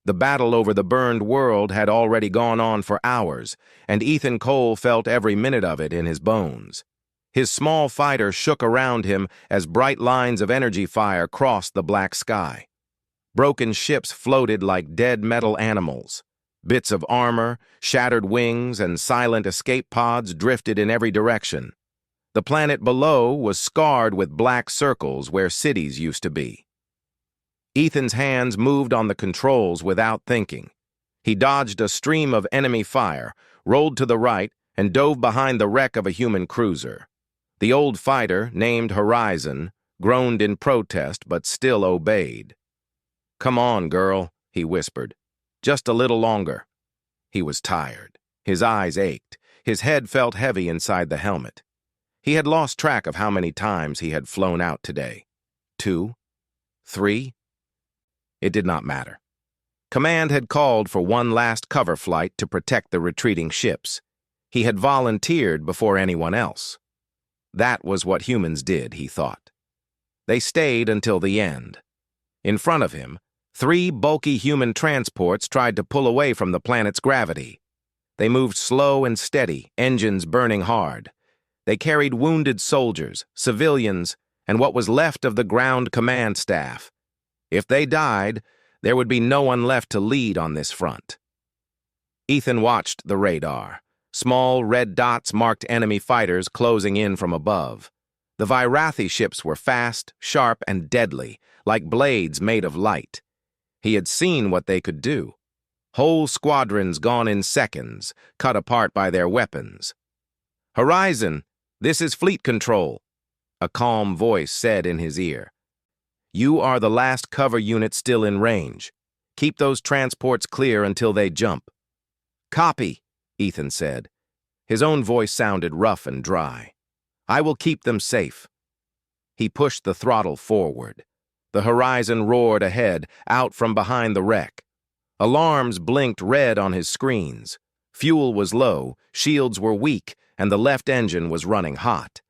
The battle over the burned world had already gone on for hours, and Ethan Cole felt every minute of it in his bones. His small fighter shook around him as bright lines of energy fire crossed the black sky. Broken ships floated like dead metal animals. Bits of armor, shattered wings, and silent escape pods drifted in every direction. The planet below was scarred with black circles where cities used to be. Ethan's hands moved on the controls without thinking. He dodged a stream of enemy fire, rolled to the right, and dove behind the wreck of a human cruiser. The old fighter, named Horizon, groaned in protest but still obeyed. "Come on, girl," he whispered. "Just a little longer." He was tired. His eyes ached. His head felt heavy inside the helmet. He had lost track of how many times he had flown out today. 2? 3? It did not matter. Command had called for one last cover flight to protect the retreating ships. He had volunteered before anyone else. That was what humans did, he thought. They stayed until the end. In front of him, 3 bulky human transports tried to pull away from the planet's gravity. They moved slow and steady, engines burning hard. They carried wounded soldiers, civilians, and what was left of the ground command staff. If they died, there would be no one left to lead on this front. Ethan watched the radar. Small red dots marked enemy fighters closing in from above. The Virathi ships were fast, sharp, and deadly, like blades made of light. He had seen what they could do. Whole squadrons gone in seconds, cut apart by their weapons. "Horizon, this is fleet control," a calm voice said in his ear. "You are the last cover unit still in range. Keep those transports clear until they jump." "Copy," Ethan said. His own voice sounded rough and dry. "I will keep them safe." He pushed the throttle forward. The Horizon roared ahead, out from behind the wreck. Alarms blinked red on his screens. Fuel was low, shields were weak, and the left engine was running hot.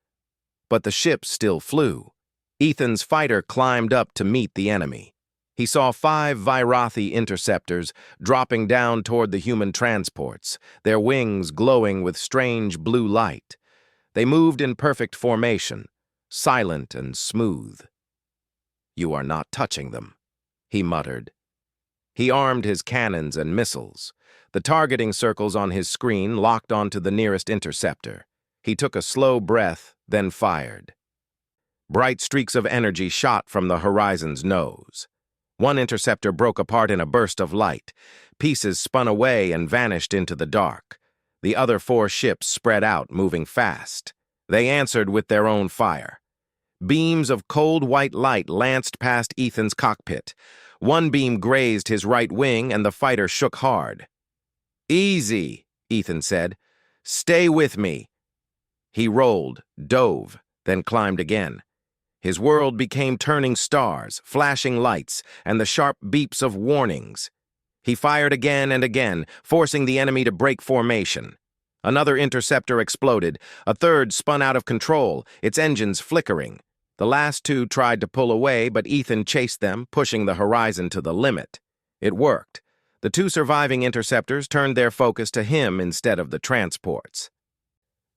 But the ship still flew. Ethan's fighter climbed up to meet the enemy. He saw 5 Virathi interceptors dropping down toward the human transports, their wings glowing with strange blue light. They moved in perfect formation, silent and smooth. "You are not touching them," he muttered. He armed his cannons and missiles. The targeting circles on his screen locked onto the nearest interceptor. He took a slow breath, then fired. Bright streaks of energy shot from the Horizon's nose. One interceptor broke apart in a burst of light. Pieces spun away and vanished into the dark. The other 4 ships spread out, moving fast. They answered with their own fire. Beams of cold white light lanced past Ethan's cockpit. One beam grazed his right wing, and the fighter shook hard. "Easy," Ethan said. "Stay with me." He rolled, dove, then climbed again. His world became turning stars, flashing lights, and the sharp beeps of warnings. He fired again and again, forcing the enemy to break formation. Another interceptor exploded. A third spun out of control, its engines flickering. The last 2 tried to pull away, but Ethan chased them, pushing the Horizon to the limit. It worked. The 2 surviving interceptors turned their focus to him instead of the transports.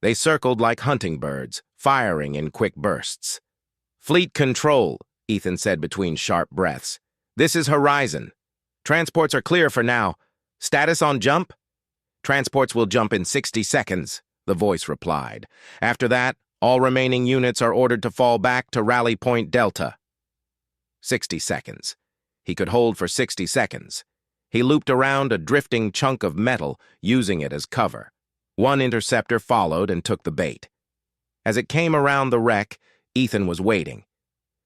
They circled like hunting birds, firing in quick bursts. "Fleet control," Ethan said between sharp breaths. "This is Horizon. Transports are clear for now. Status on jump?" "Transports will jump in 60 seconds, the voice replied. "After that, all remaining units are ordered to fall back to Rally Point Delta." 60 seconds. He could hold for 60 seconds. He looped around a drifting chunk of metal, using it as cover. One interceptor followed and took the bait. As it came around the wreck, Ethan was waiting.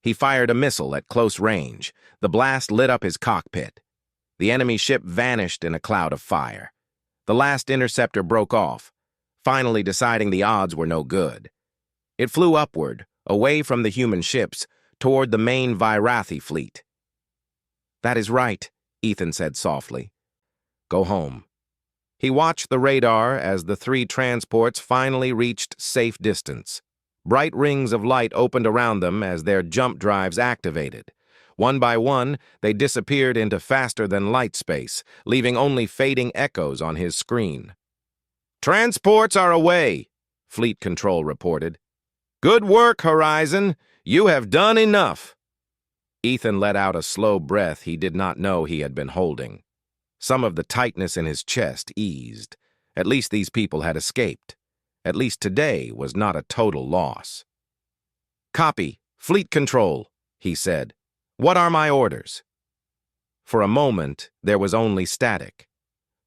He fired a missile at close range. The blast lit up his cockpit. The enemy ship vanished in a cloud of fire. The last interceptor broke off, finally deciding the odds were no good. It flew upward, away from the human ships, toward the main Virathi fleet. "That is right," Ethan said softly. "Go home." He watched the radar as the 3 transports finally reached safe distance. Bright rings of light opened around them as their jump drives activated. One by one, they disappeared into faster-than-light space, leaving only fading echoes on his screen. "Transports are away," Fleet Control reported. "Good work, Horizon. You have done enough." Ethan let out a slow breath he did not know he had been holding. Some of the tightness in his chest eased. At least these people had escaped. At least today was not a total loss. "Copy. Fleet Control," he said. "What are my orders?" For a moment, there was only static.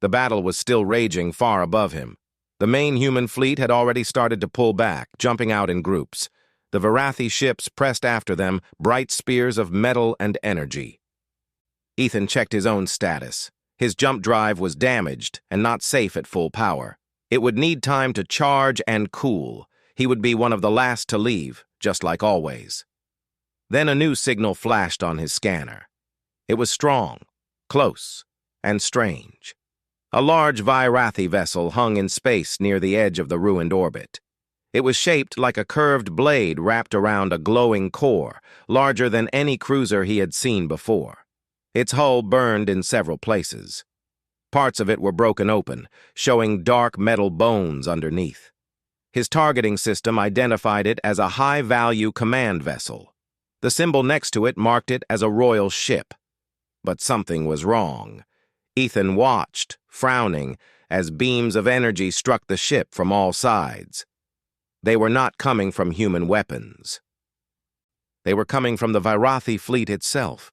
The battle was still raging far above him. The main human fleet had already started to pull back, jumping out in groups. The Varathi ships pressed after them, bright spears of metal and energy. Ethan checked his own status. His jump drive was damaged and not safe at full power. It would need time to charge and cool. He would be one of the last to leave, just like always. Then a new signal flashed on his scanner. It was strong, close, and strange. A large Varathi vessel hung in space near the edge of the ruined orbit. It was shaped like a curved blade wrapped around a glowing core, larger than any cruiser he had seen before. Its hull burned in several places. Parts of it were broken open, showing dark metal bones underneath. His targeting system identified it as a high-value command vessel. The symbol next to it marked it as a royal ship. But something was wrong. Ethan watched, frowning, as beams of energy struck the ship from all sides. They were not coming from human weapons. They were coming from the Varathi fleet itself.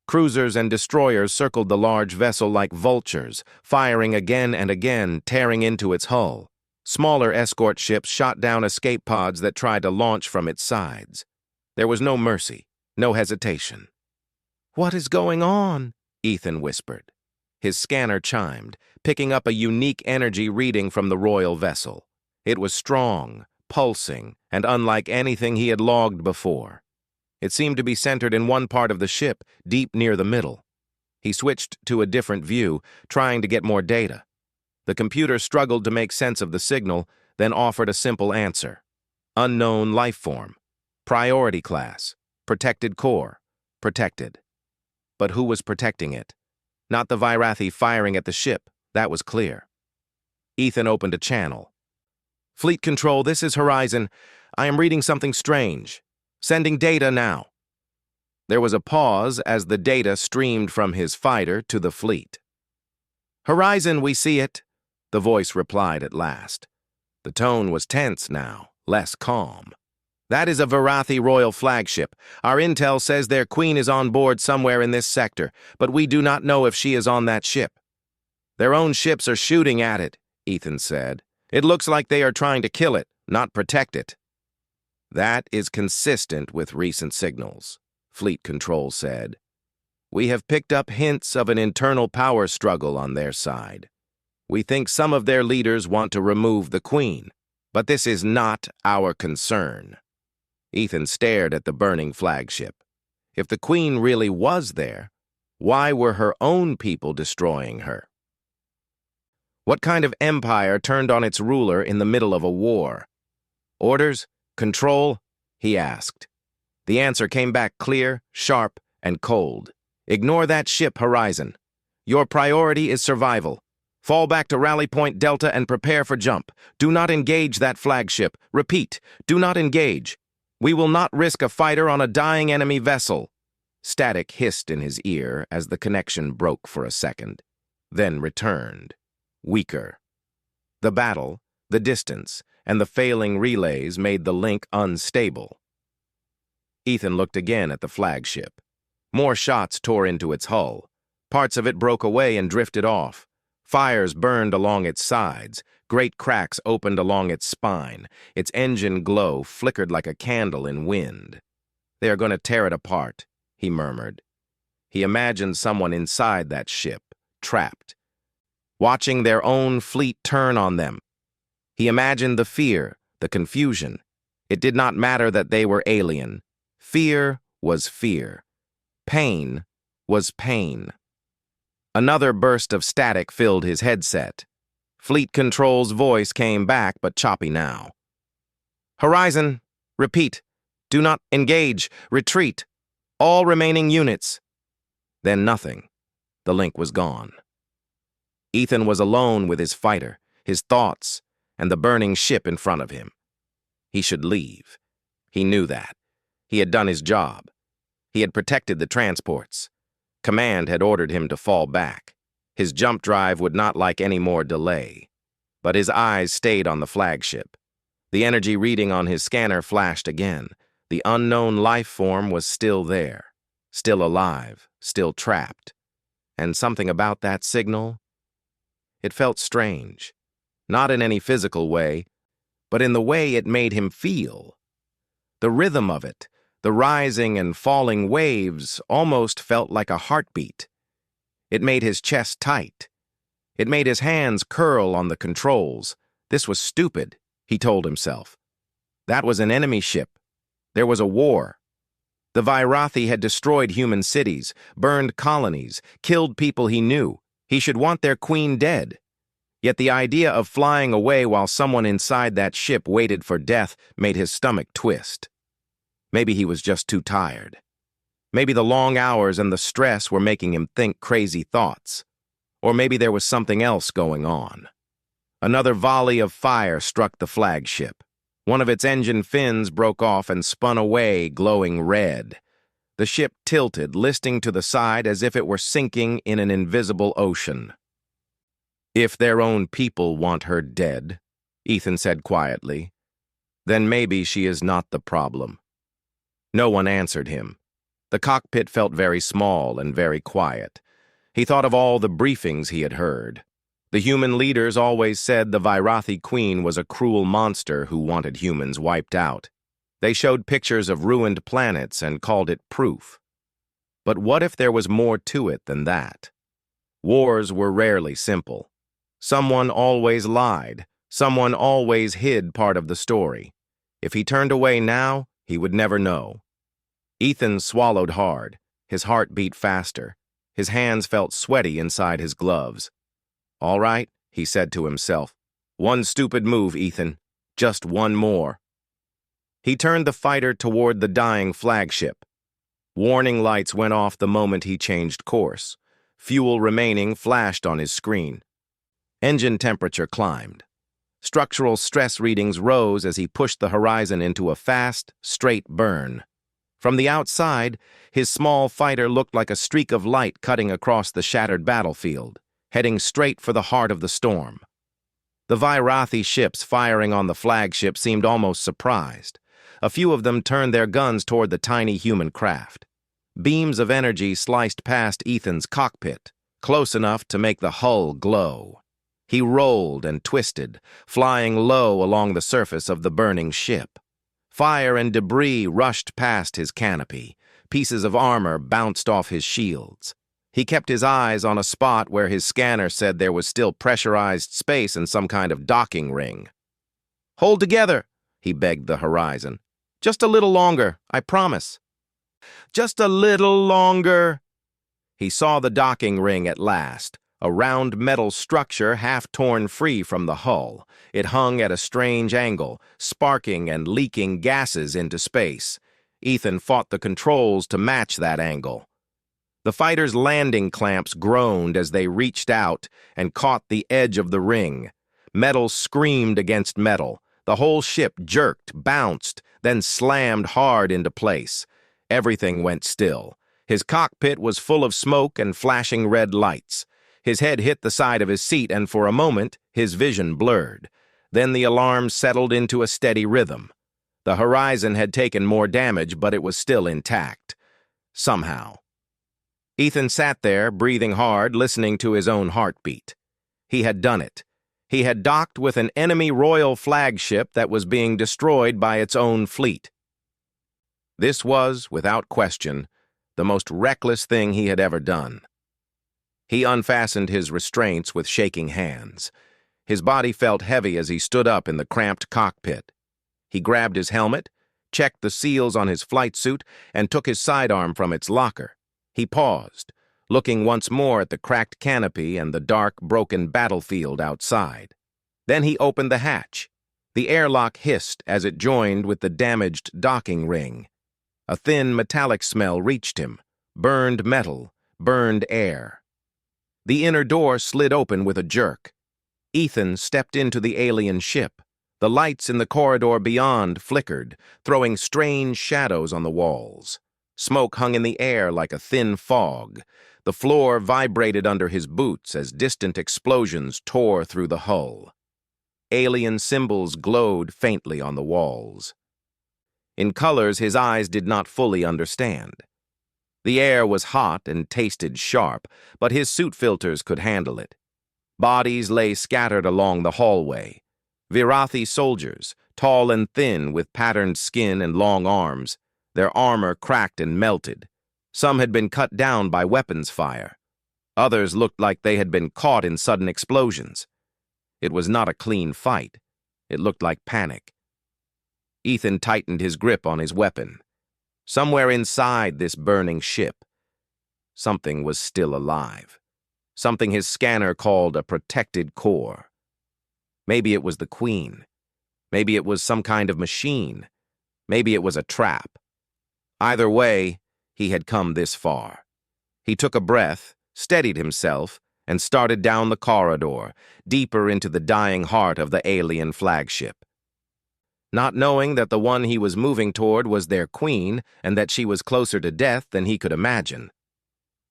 Cruisers and destroyers circled the large vessel like vultures, firing again and again, tearing into its hull. Smaller escort ships shot down escape pods that tried to launch from its sides. There was no mercy, no hesitation. "What is going on?" Ethan whispered. His scanner chimed, picking up a unique energy reading from the royal vessel. It was strong, pulsing, and unlike anything he had logged before. It seemed to be centered in one part of the ship, deep near the middle. He switched to a different view, trying to get more data. The computer struggled to make sense of the signal, then offered a simple answer. Unknown life form. Priority class. Protected core. Protected. But who was protecting it? Not the Varathi firing at the ship, that was clear. Ethan opened a channel. "Fleet Control, this is Horizon. I am reading something strange. Sending data now." There was a pause as the data streamed from his fighter to the fleet. "Horizon, we see it," the voice replied at last. The tone was tense now, less calm. "That is a Varathi royal flagship. Our intel says their queen is on board somewhere in this sector, but we do not know if she is on that ship." "Their own ships are shooting at it," Ethan said. "It looks like they are trying to kill it, not protect it." "That is consistent with recent signals," Fleet Control said. "We have picked up hints of an internal power struggle on their side. We think some of their leaders want to remove the Queen, but this is not our concern." Ethan stared at the burning flagship. If the Queen really was there, why were her own people destroying her? What kind of empire turned on its ruler in the middle of a war? "Orders? Control?" he asked. The answer came back clear, sharp, and cold. "Ignore that ship, Horizon. Your priority is survival. Fall back to Rally Point Delta and prepare for jump. Do not engage that flagship. Repeat, do not engage. We will not risk a fighter on a dying enemy vessel." Static hissed in his ear as the connection broke for a second, then returned, weaker. The battle, the distance, and the failing relays made the link unstable. Ethan looked again at the flagship. More shots tore into its hull. Parts of it broke away and drifted off. Fires burned along its sides. Great cracks opened along its spine. Its engine glow flickered like a candle in wind. "They are going to tear it apart," he murmured. He imagined someone inside that ship, trapped, watching their own fleet turn on them. He imagined the fear, the confusion. It did not matter that they were alien. Fear was fear. Pain was pain. Another burst of static filled his headset. Fleet Control's voice came back, but choppy now. "Horizon, repeat. Do not engage. Retreat." All remaining units. Then nothing. The link was gone. Ethan was alone with his fighter, his thoughts, and the burning ship in front of him. He should leave. He knew that. He had done his job. He had protected the transports. Command had ordered him to fall back. His jump drive would not like any more delay. But his eyes stayed on the flagship. The energy reading on his scanner flashed again. The unknown life form was still there, still alive, still trapped. And something about that signal? It felt strange. Not in any physical way, but in the way it made him feel. The rhythm of it, the rising and falling waves, almost felt like a heartbeat. It made his chest tight. It made his hands curl on the controls. This was stupid, he told himself. That was an enemy ship. There was a war. The Vairathi had destroyed human cities, burned colonies, killed people he knew. He should want their queen dead. Yet the idea of flying away while someone inside that ship waited for death made his stomach twist. Maybe he was just too tired. Maybe the long hours and the stress were making him think crazy thoughts. Or maybe there was something else going on. Another volley of fire struck the flagship. One of its engine fins broke off and spun away, glowing red. The ship tilted, listing to the side as if it were sinking in an invisible ocean. If their own people want her dead, Ethan said quietly, then maybe she is not the problem. No one answered him. The cockpit felt very small and very quiet. He thought of all the briefings he had heard. The human leaders always said the Vairathi queen was a cruel monster who wanted humans wiped out. They showed pictures of ruined planets and called it proof. But what if there was more to it than that? Wars were rarely simple. Someone always lied. Someone always hid part of the story. If he turned away now, he would never know. Ethan swallowed hard. His heart beat faster. His hands felt sweaty inside his gloves. All right, he said to himself. One stupid move, Ethan. Just one more. He turned the fighter toward the dying flagship. Warning lights went off the moment he changed course. Fuel remaining flashed on his screen. Engine temperature climbed. Structural stress readings rose as he pushed the horizon into a fast, straight burn. From the outside, his small fighter looked like a streak of light cutting across the shattered battlefield, heading straight for the heart of the storm. The Vairathi ships firing on the flagship seemed almost surprised. A few of them turned their guns toward the tiny human craft. Beams of energy sliced past Ethan's cockpit, close enough to make the hull glow. He rolled and twisted, flying low along the surface of the burning ship. Fire and debris rushed past his canopy. Pieces of armor bounced off his shields. He kept his eyes on a spot where his scanner said there was still pressurized space in some kind of docking ring. "Hold together," he begged the horizon. "Just a little longer, I promise." "Just a little longer." He saw the docking ring at last, a round metal structure half torn free from the hull. It hung at a strange angle, sparking and leaking gases into space. Ethan fought the controls to match that angle. The fighter's landing clamps groaned as they reached out and caught the edge of the ring. Metal screamed against metal. The whole ship jerked, bounced, then slammed hard into place. Everything went still. His cockpit was full of smoke and flashing red lights. His head hit the side of his seat, and for a moment, his vision blurred. Then the alarm settled into a steady rhythm. The horizon had taken more damage, but it was still intact. Somehow. Ethan sat there, breathing hard, listening to his own heartbeat. He had done it. He had docked with an enemy royal flagship that was being destroyed by its own fleet. This was, without question, the most reckless thing he had ever done. He unfastened his restraints with shaking hands. His body felt heavy as he stood up in the cramped cockpit. He grabbed his helmet, checked the seals on his flight suit, and took his sidearm from its locker. He paused, looking once more at the cracked canopy and the dark, broken battlefield outside. Then he opened the hatch. The airlock hissed as it joined with the damaged docking ring. A thin, metallic smell reached him. Burned metal, burned air. The inner door slid open with a jerk. Ethan stepped into the alien ship. The lights in the corridor beyond flickered, throwing strange shadows on the walls. Smoke hung in the air like a thin fog. The floor vibrated under his boots as distant explosions tore through the hull. Alien symbols glowed faintly on the walls. In colors his eyes did not fully understand. The air was hot and tasted sharp, but his suit filters could handle it. Bodies lay scattered along the hallway. Virathi soldiers, tall and thin with patterned skin and long arms, their armor cracked and melted. Some had been cut down by weapons fire. Others looked like they had been caught in sudden explosions. It was not a clean fight. It looked like panic. Ethan tightened his grip on his weapon. Somewhere inside this burning ship, something was still alive. Something his scanner called a protected core. Maybe it was the Queen. Maybe it was some kind of machine. Maybe it was a trap. Either way, he had come this far. He took a breath, steadied himself, and started down the corridor, deeper into the dying heart of the alien flagship. Not knowing that the one he was moving toward was their queen and that she was closer to death than he could imagine,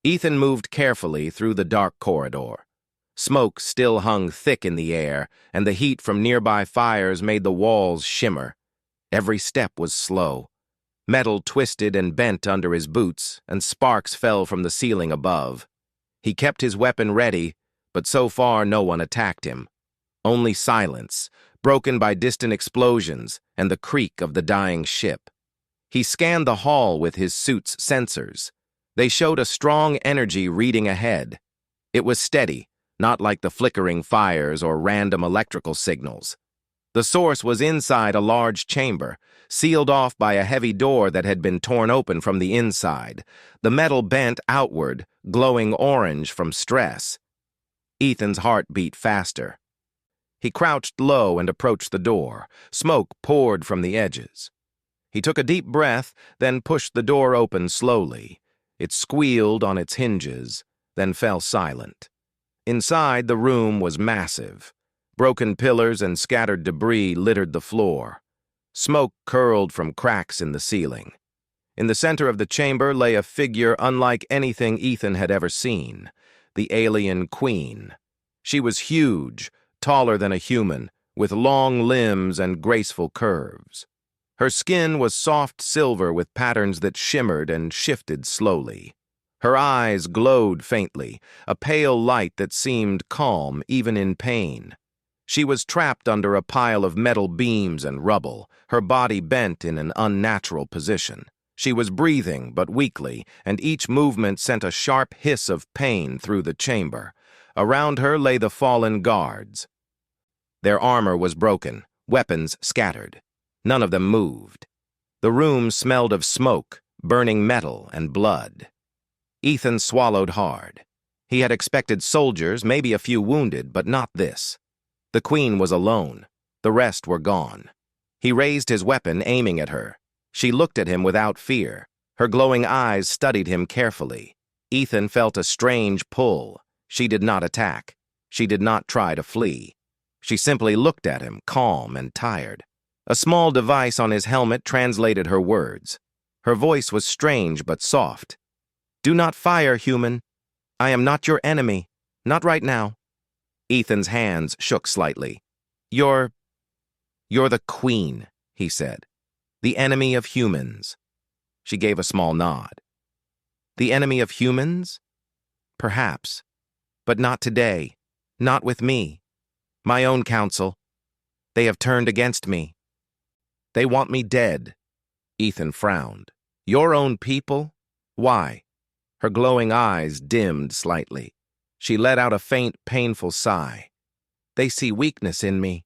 Ethan moved carefully through the dark corridor. Smoke still hung thick in the air, and the heat from nearby fires made the walls shimmer. Every step was slow. Metal twisted and bent under his boots, and sparks fell from the ceiling above. He kept his weapon ready, but so far no one attacked him. Only silence, broken by distant explosions and the creak of the dying ship. He scanned the hall with his suit's sensors. They showed a strong energy reading ahead. It was steady, not like the flickering fires or random electrical signals. The source was inside a large chamber, sealed off by a heavy door that had been torn open from the inside, the metal bent outward, glowing orange from stress. Ethan's heart beat faster. He crouched low and approached the door. Smoke poured from the edges. He took a deep breath, then pushed the door open slowly. It squealed on its hinges, then fell silent. Inside, the room was massive. Broken pillars and scattered debris littered the floor. Smoke curled from cracks in the ceiling. In the center of the chamber lay a figure unlike anything Ethan had ever seen, the alien queen. She was huge, taller than a human, with long limbs and graceful curves. Her skin was soft silver with patterns that shimmered and shifted slowly. Her eyes glowed faintly, a pale light that seemed calm even in pain. She was trapped under a pile of metal beams and rubble, her body bent in an unnatural position. She was breathing, but weakly, and each movement sent a sharp hiss of pain through the chamber. Around her lay the fallen guards. Their armor was broken, weapons scattered. None of them moved. The room smelled of smoke, burning metal, and blood. Ethan swallowed hard. He had expected soldiers, maybe a few wounded, but not this. The Queen was alone. The rest were gone. He raised his weapon, aiming at her. She looked at him without fear. Her glowing eyes studied him carefully. Ethan felt a strange pull. She did not attack. She did not try to flee. She simply looked at him, calm and tired. A small device on his helmet translated her words. Her voice was strange but soft. "Do not fire, human. I am not your enemy. Not right now." Ethan's hands shook slightly. You're the Queen," he said. "The enemy of humans." She gave a small nod. "The enemy of humans? Perhaps. But not today. Not with me. My own council. They have turned against me. They want me dead." Ethan frowned. "Your own people? Why?" Her glowing eyes dimmed slightly. She let out a faint, painful sigh. "They see weakness in me.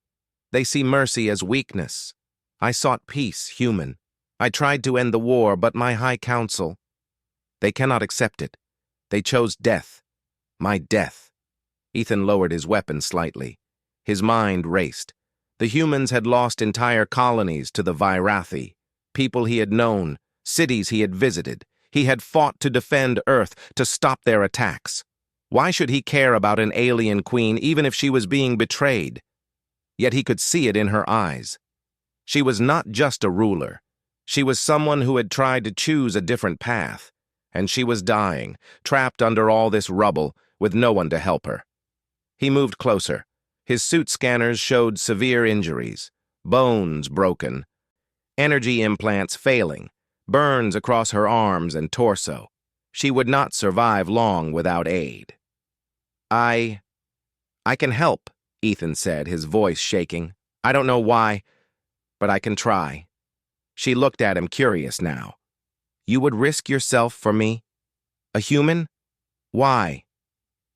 They see mercy as weakness. I sought peace, human. I tried to end the war, but my High Council, they cannot accept it. They chose death. My death." Ethan lowered his weapon slightly. His mind raced. The humans had lost entire colonies to the Virathi, people he had known, cities he had visited. He had fought to defend Earth, to stop their attacks. Why should he care about an alien queen even if she was being betrayed? Yet he could see it in her eyes. She was not just a ruler. She was someone who had tried to choose a different path. And she was dying, trapped under all this rubble, with no one to help her. He moved closer. His suit scanners showed severe injuries, bones broken, energy implants failing, burns across her arms and torso. She would not survive long without aid. I can help, Ethan said, his voice shaking. I don't know why, but I can try. She looked at him curious now. You would risk yourself for me? A human? Why?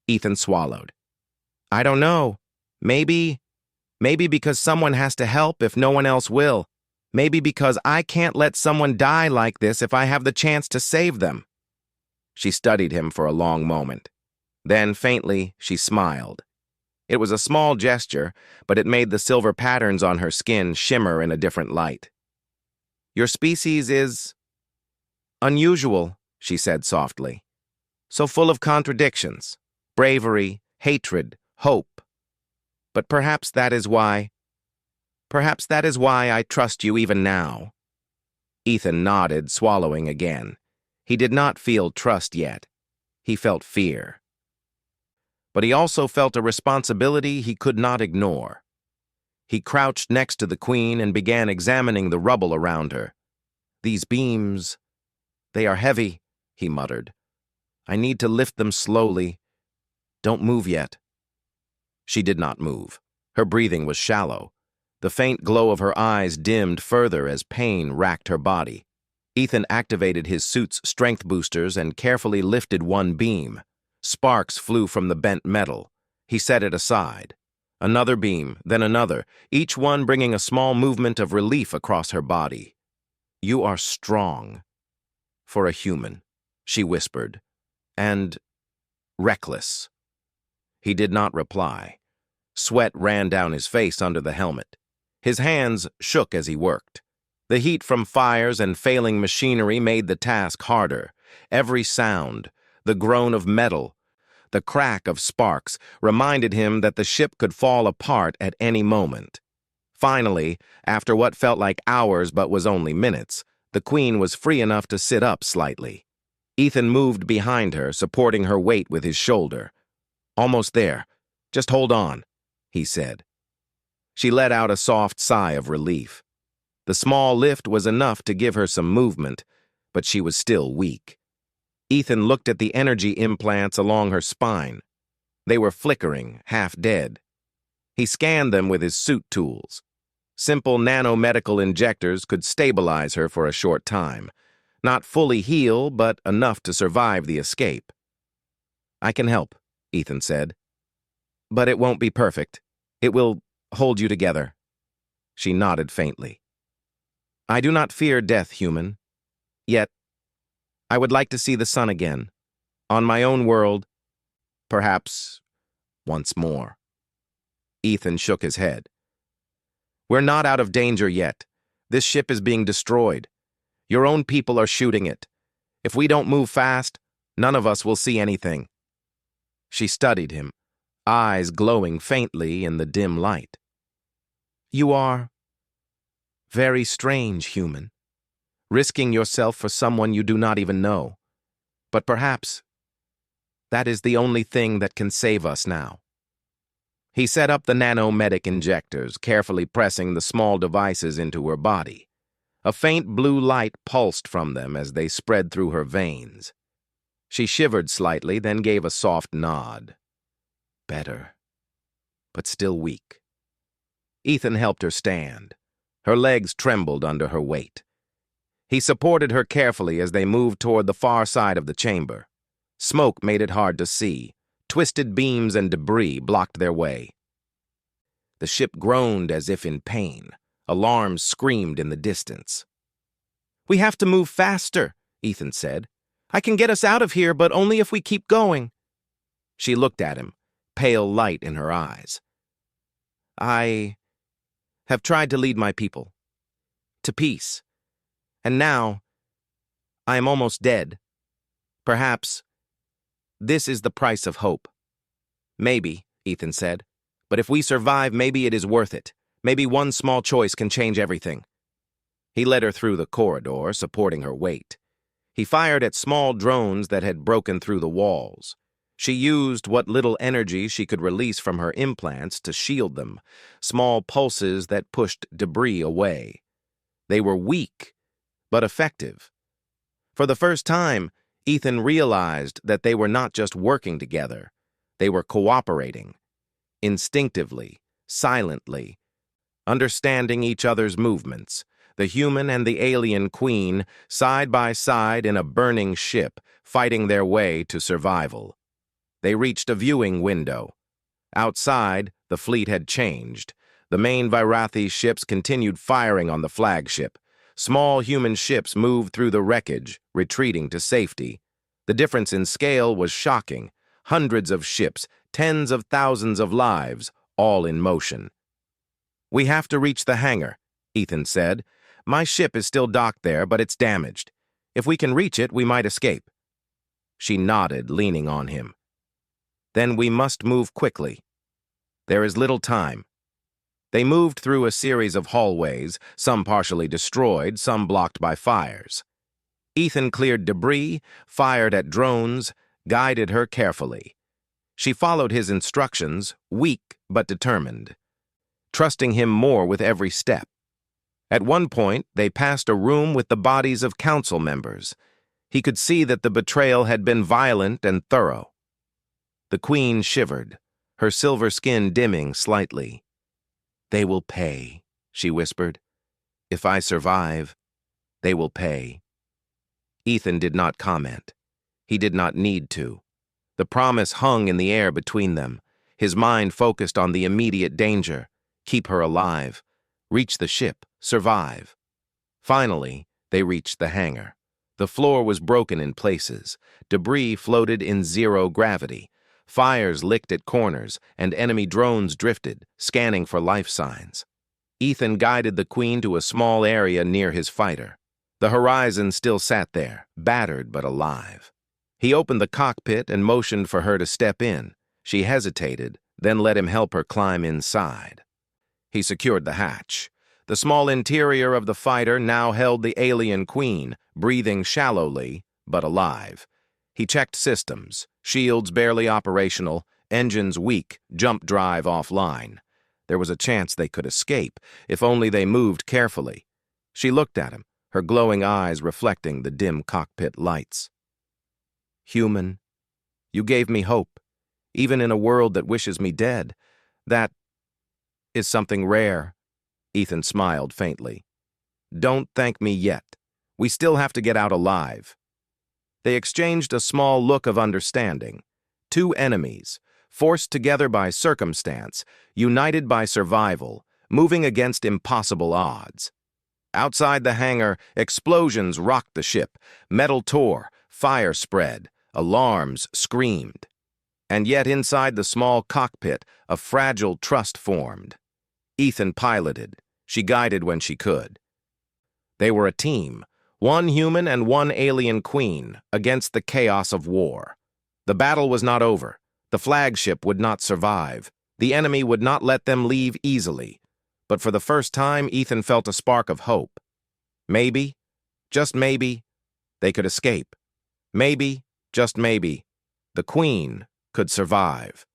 Ethan swallowed. I don't know. Maybe because someone has to help if no one else will. Maybe because I can't let someone die like this if I have the chance to save them. She studied him for a long moment. Then, faintly, she smiled. It was a small gesture, but it made the silver patterns on her skin shimmer in a different light. Your species is unusual, she said softly. So full of contradictions, bravery, hatred, hope. But perhaps that is why I trust you even now. Ethan nodded, swallowing again. He did not feel trust yet. He felt fear. But he also felt a responsibility he could not ignore. He crouched next to the queen and began examining the rubble around her. These beams, they are heavy, he muttered. I need to lift them slowly. Don't move yet. She did not move. Her breathing was shallow. The faint glow of her eyes dimmed further as pain racked her body. Ethan activated his suit's strength boosters and carefully lifted one beam. Sparks flew from the bent metal. He set it aside. Another beam, then another, each one bringing a small movement of relief across her body. You are strong. For a human, she whispered. And reckless. He did not reply. Sweat ran down his face under the helmet. His hands shook as he worked. The heat from fires and failing machinery made the task harder. Every sound, the groan of metal, the crack of sparks, reminded him that the ship could fall apart at any moment. Finally, after what felt like hours but was only minutes, the queen was free enough to sit up slightly. Ethan moved behind her, supporting her weight with his shoulder. Almost there. Just hold on, he said. She let out a soft sigh of relief. The small lift was enough to give her some movement, but she was still weak. Ethan looked at the energy implants along her spine. They were flickering, half dead. He scanned them with his suit tools. Simple nanomedical injectors could stabilize her for a short time. Not fully heal, but enough to survive the escape. I can help, Ethan said. But it won't be perfect. It will hold you together. She nodded faintly. I do not fear death, human. Yet, I would like to see the sun again. On my own world. Perhaps once more. Ethan shook his head. We're not out of danger yet. This ship is being destroyed. Your own people are shooting it. If we don't move fast, none of us will see anything. She studied him, eyes glowing faintly in the dim light. You are very strange, human, risking yourself for someone you do not even know. But perhaps that is the only thing that can save us now. He set up the nanomedic injectors, carefully pressing the small devices into her body. A faint blue light pulsed from them as they spread through her veins. She shivered slightly, then gave a soft nod. Better, but still weak. Ethan helped her stand. Her legs trembled under her weight. He supported her carefully as they moved toward the far side of the chamber. Smoke made it hard to see. Twisted beams and debris blocked their way. The ship groaned as if in pain. Alarms screamed in the distance. We have to move faster, Ethan said. I can get us out of here, but only if we keep going. She looked at him, pale light in her eyes. I have tried to lead my people to peace, and now I am almost dead. Perhaps this is the price of hope. Maybe, Ethan said. But if we survive, maybe it is worth it. Maybe one small choice can change everything. He led her through the corridor, supporting her weight. He fired at small drones that had broken through the walls. She used what little energy she could release from her implants to shield them, small pulses that pushed debris away. They were weak, but effective. For the first time, Ethan realized that they were not just working together. They were cooperating, instinctively, silently, understanding each other's movements. The human and the alien queen, side by side in a burning ship, fighting their way to survival. They reached a viewing window. Outside, the fleet had changed. The main Virathi ships continued firing on the flagship. Small human ships moved through the wreckage, retreating to safety. The difference in scale was shocking. Hundreds of ships, tens of thousands of lives, all in motion. "We have to reach the hangar," Ethan said. "My ship is still docked there, but it's damaged. If we can reach it, we might escape." She nodded, leaning on him. "Then we must move quickly. There is little time." They moved through a series of hallways, some partially destroyed, some blocked by fires. Ethan cleared debris, fired at drones, guided her carefully. She followed his instructions, weak but determined, trusting him more with every step. At one point, they passed a room with the bodies of council members. He could see that the betrayal had been violent and thorough. The queen shivered, her silver skin dimming slightly. "They will pay," she whispered. "If I survive, they will pay." Ethan did not comment. He did not need to. The promise hung in the air between them. His mind focused on the immediate danger. Keep her alive. Reach the ship. Survive. Finally, they reached the hangar. The floor was broken in places. Debris floated in zero gravity. Fires licked at corners, and enemy drones drifted, scanning for life signs. Ethan guided the queen to a small area near his fighter. The Horizon still sat there, battered but alive. He opened the cockpit and motioned for her to step in. She hesitated, then let him help her climb inside. He secured the hatch. The small interior of the fighter now held the alien queen, breathing shallowly, but alive. He checked systems, shields barely operational, engines weak, jump drive offline. There was a chance they could escape, if only they moved carefully. She looked at him, her glowing eyes reflecting the dim cockpit lights. "Human, you gave me hope, even in a world that wishes me dead. That is something rare." Ethan smiled faintly. "Don't thank me yet. We still have to get out alive." They exchanged a small look of understanding. Two enemies, forced together by circumstance, united by survival, moving against impossible odds. Outside the hangar, explosions rocked the ship. Metal tore, fire spread, alarms screamed. And yet inside the small cockpit, a fragile trust formed. Ethan piloted. She guided when she could. They were a team, one human and one alien queen, against the chaos of war. The battle was not over. The flagship would not survive. The enemy would not let them leave easily. But for the first time, Ethan felt a spark of hope. Maybe, just maybe, they could escape. Maybe, just maybe, the queen could survive.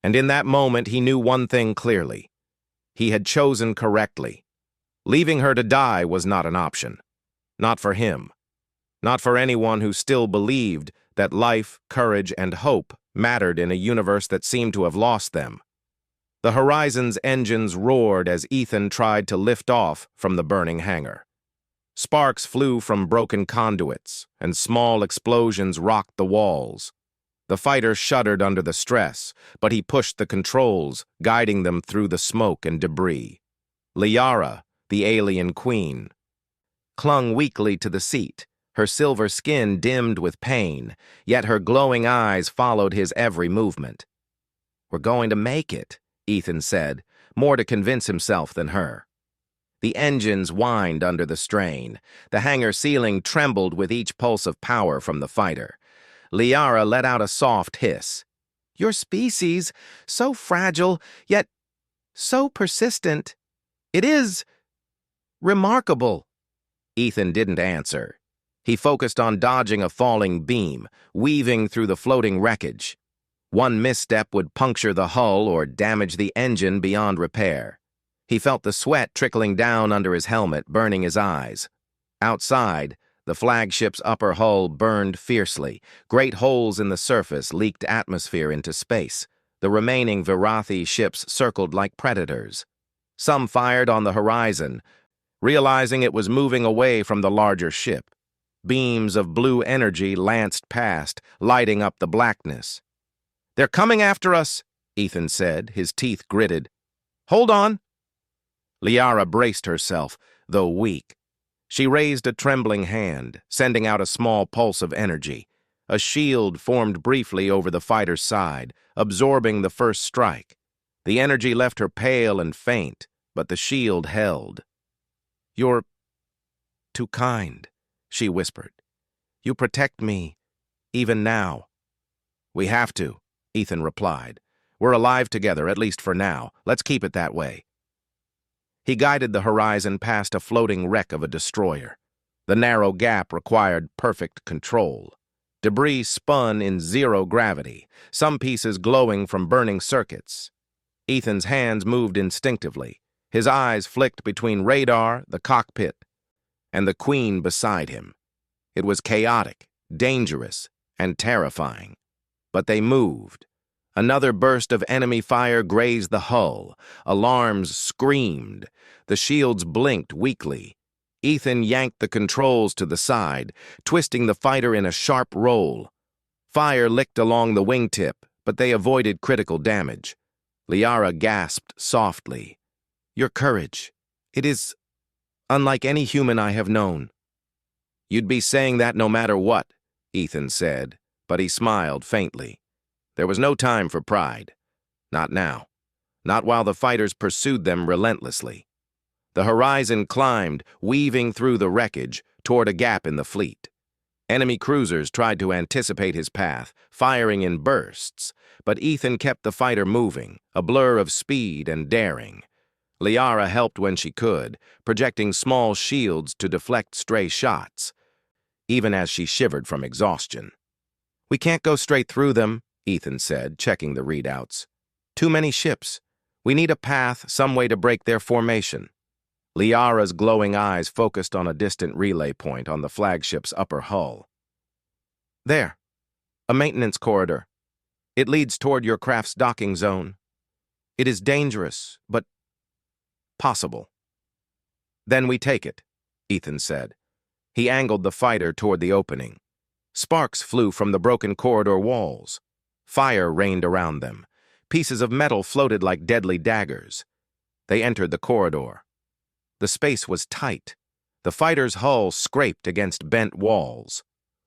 And in that moment, he knew one thing clearly. He had chosen correctly. Leaving her to die was not an option. Not for him. Not for anyone who still believed that life, courage, and hope mattered in a universe that seemed to have lost them. The Horizon's engines roared as Ethan tried to lift off from the burning hangar. Sparks flew from broken conduits, and small explosions rocked the walls. The fighter shuddered under the stress, but he pushed the controls, guiding them through the smoke and debris. Liara, the alien queen, clung weakly to the seat, her silver skin dimmed with pain, yet her glowing eyes followed his every movement. "We're going to make it," Ethan said, more to convince himself than her. The engines whined under the strain. The hangar ceiling trembled with each pulse of power from the fighter. Liara let out a soft hiss. "Your species, so fragile, yet so persistent. It is remarkable." Ethan didn't answer. He focused on dodging a falling beam, weaving through the floating wreckage. One misstep would puncture the hull or damage the engine beyond repair. He felt the sweat trickling down under his helmet, burning his eyes. Outside, the flagship's upper hull burned fiercely. Great holes in the surface leaked atmosphere into space. The remaining Virathi ships circled like predators. Some fired on the horizon, realizing it was moving away from the larger ship. Beams of blue energy lanced past, lighting up the blackness. "They're coming after us," Ethan said, his teeth gritted. "Hold on." Liara braced herself, though weak. She raised a trembling hand, sending out a small pulse of energy. A shield formed briefly over the fighter's side, absorbing the first strike. The energy left her pale and faint, but the shield held. "You're too kind," she whispered. "You protect me, even now." "We have to," Ethan replied. "We're alive together, at least for now. Let's keep it that way." He guided the horizon past a floating wreck of a destroyer. The narrow gap required perfect control. Debris spun in zero gravity, some pieces glowing from burning circuits. Ethan's hands moved instinctively. His eyes flicked between radar, the cockpit, and the Queen beside him. It was chaotic, dangerous, and terrifying. But they moved. Another burst of enemy fire grazed the hull. Alarms screamed. The shields blinked weakly. Ethan yanked the controls to the side, twisting the fighter in a sharp roll. Fire licked along the wingtip, but they avoided critical damage. Liara gasped softly. "Your courage. It is unlike any human I have known." "You'd be saying that no matter what," Ethan said, but he smiled faintly. There was no time for pride. Not now. Not while the fighters pursued them relentlessly. The horizon climbed, weaving through the wreckage, toward a gap in the fleet. Enemy cruisers tried to anticipate his path, firing in bursts, but Ethan kept the fighter moving, a blur of speed and daring. Liara helped when she could, projecting small shields to deflect stray shots, even as she shivered from exhaustion. "We can't go straight through them," Ethan said, checking the readouts. "Too many ships. We need a path, some way to break their formation." Liara's glowing eyes focused on a distant relay point on the flagship's upper hull. "There. A maintenance corridor. It leads toward your craft's docking zone. It is dangerous, but possible." "Then we take it," Ethan said. He angled the fighter toward the opening. Sparks flew from the broken corridor walls. Fire rained around them. Pieces of metal floated like deadly daggers. They entered the corridor. The space was tight. The fighter's hull scraped against bent walls.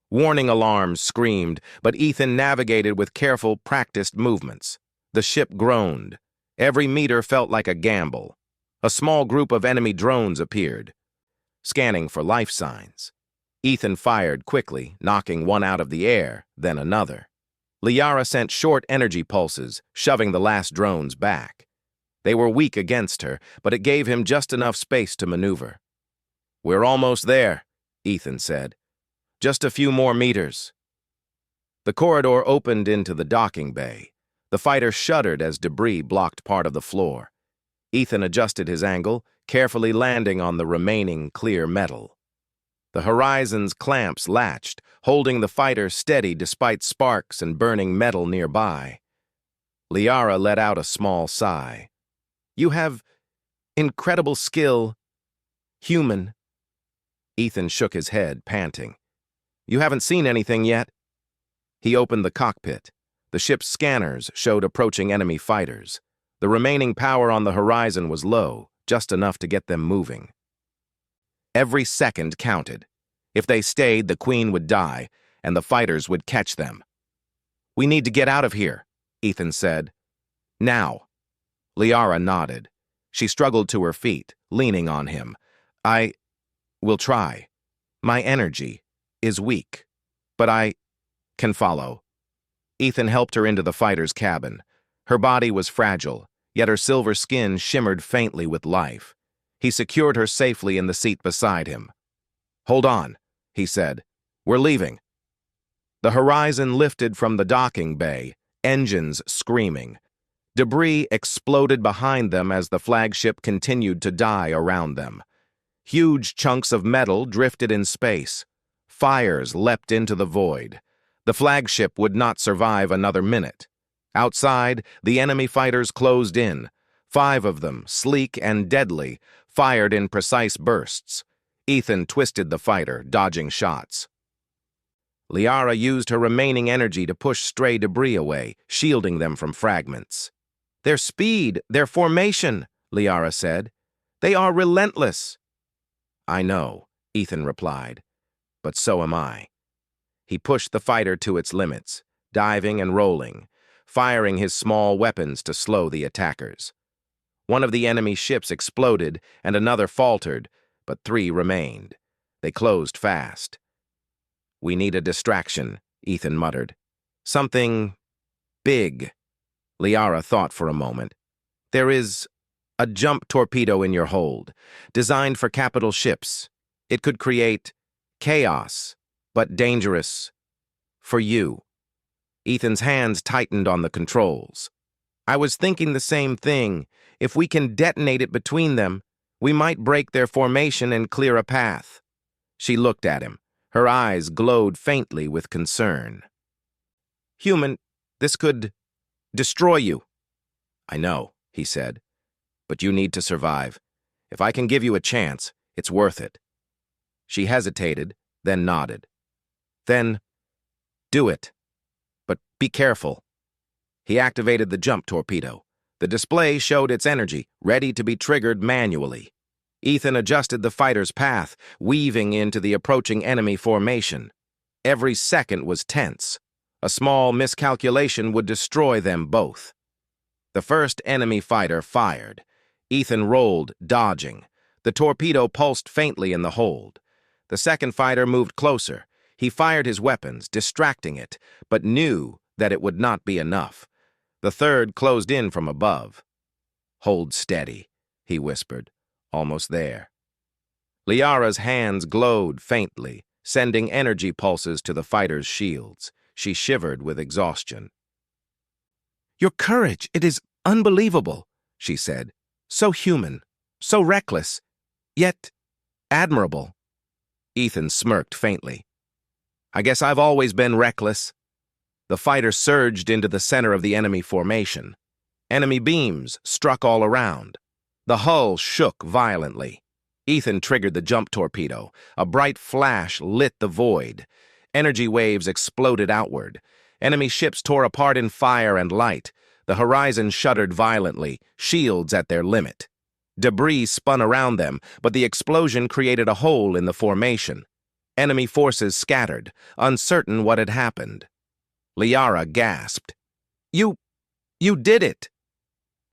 Warning alarms screamed, but Ethan navigated with careful, practiced movements. The ship groaned. Every meter felt like a gamble. A small group of enemy drones appeared, scanning for life signs. Ethan fired quickly, knocking one out of the air, then another. Liara sent short energy pulses, shoving the last drones back. They were weak against her, but it gave him just enough space to maneuver. "We're almost there," Ethan said. "Just a few more meters." The corridor opened into the docking bay. The fighter shuddered as debris blocked part of the floor. Ethan adjusted his angle, carefully landing on the remaining clear metal. The horizon's clamps latched, holding the fighter steady despite sparks and burning metal nearby. Liara let out a small sigh. "You have incredible skill, human." Ethan shook his head, panting. "You haven't seen anything yet?" He opened the cockpit. The ship's scanners showed approaching enemy fighters. The remaining power on the horizon was low, just enough to get them moving. Every second counted. If they stayed, the Queen would die, and the fighters would catch them. "We need to get out of here," Ethan said. "Now." Liara nodded. She struggled to her feet, leaning on him. I will try. My energy is weak, but I can follow. Ethan helped her into the fighter's cabin. Her body was fragile, yet her silver skin shimmered faintly with life. He secured her safely in the seat beside him. "Hold on," he said. "We're leaving." The horizon lifted from the docking bay, engines screaming. Debris exploded behind them as the flagship continued to die around them. Huge chunks of metal drifted in space. Fires leapt into the void. The flagship would not survive another minute. Outside, the enemy fighters closed in. 5 of them, sleek and deadly, fired in precise bursts. Ethan twisted the fighter, dodging shots. Liara used her remaining energy to push stray debris away, shielding them from fragments. "Their speed, their formation," Liara said. "They are relentless." "I know," Ethan replied, "but so am I." He pushed the fighter to its limits, diving and rolling, firing his small weapons to slow the attackers. One of the enemy ships exploded and another faltered, but 3 remained. They closed fast. "We need a distraction," Ethan muttered. "Something big." Liara thought for a moment. "There is a jump torpedo in your hold, designed for capital ships. It could create chaos, but dangerous for you." Ethan's hands tightened on the controls. "I was thinking the same thing. If we can detonate it between them, we might break their formation and clear a path." She looked at him. Her eyes glowed faintly with concern. "Human, this could destroy you." "I know," he said, "but you need to survive. If I can give you a chance, it's worth it." She hesitated, then nodded. "Then do it. But be careful." He activated the jump torpedo. The display showed its energy, ready to be triggered manually. Ethan adjusted the fighter's path, weaving into the approaching enemy formation. Every second was tense. A small miscalculation would destroy them both. The first enemy fighter fired. Ethan rolled, dodging. The torpedo pulsed faintly in the hold. The second fighter moved closer. He fired his weapons, distracting it, but knew that it would not be enough. The third closed in from above. "Hold steady," he whispered. "Almost there." Liara's hands glowed faintly, sending energy pulses to the fighter's shields. She shivered with exhaustion. "Your courage, it is unbelievable," she said. "So human, so reckless, yet admirable." Ethan smirked faintly. "I guess I've always been reckless." The fighter surged into the center of the enemy formation. Enemy beams struck all around. The hull shook violently. Ethan triggered the jump torpedo. A bright flash lit the void. Energy waves exploded outward. Enemy ships tore apart in fire and light. The horizon shuddered violently, shields at their limit. Debris spun around them, but the explosion created a hole in the formation. Enemy forces scattered, uncertain what had happened. Liara gasped. You did it!"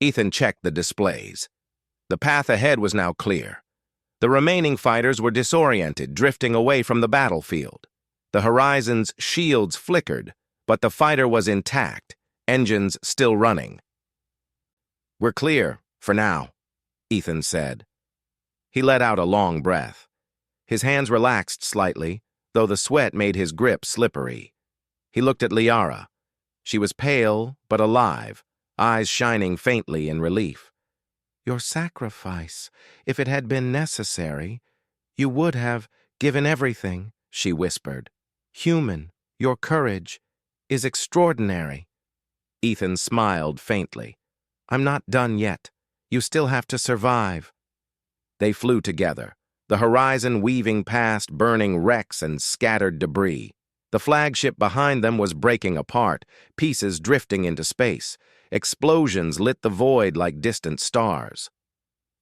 Ethan checked the displays. The path ahead was now clear. The remaining fighters were disoriented, drifting away from the battlefield. The horizon's shields flickered, but the fighter was intact, engines still running. "We're clear, for now," Ethan said. He let out a long breath. His hands relaxed slightly, though the sweat made his grip slippery. He looked at Liara. She was pale but alive, eyes shining faintly in relief. "Your sacrifice, if it had been necessary, you would have given everything," she whispered. "Human, your courage is extraordinary." Ethan smiled faintly. "I'm not done yet. You still have to survive." They flew together, the horizon weaving past burning wrecks and scattered debris. The flagship behind them was breaking apart, pieces drifting into space. Explosions lit the void like distant stars.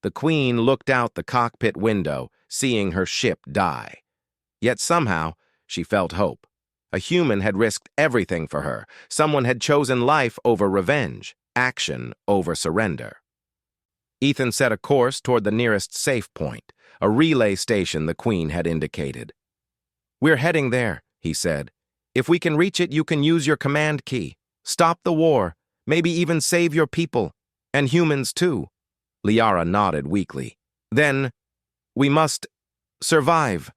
The Queen looked out the cockpit window, seeing her ship die. Yet somehow, she felt hope. A human had risked everything for her. Someone had chosen life over revenge, action over surrender. Ethan set a course toward the nearest safe point, a relay station the Queen had indicated. "We're heading there," he said. "If we can reach it, you can use your command key. Stop the war, maybe even save your people, and humans too." Liara nodded weakly. "Then, we must survive.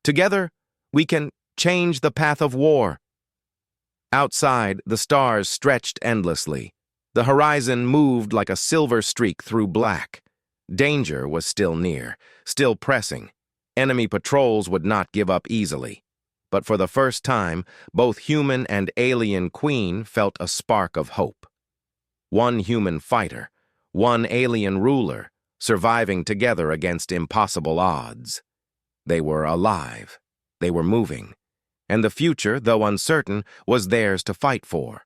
Together, we can change the path of war." Outside, the stars stretched endlessly. The horizon moved like a silver streak through black. Danger was still near, still pressing. Enemy patrols would not give up easily. But for the first time, both human and alien Queen felt a spark of hope. One human fighter, one alien ruler, surviving together against impossible odds. They were alive. They were moving. And the future, though uncertain, was theirs to fight for.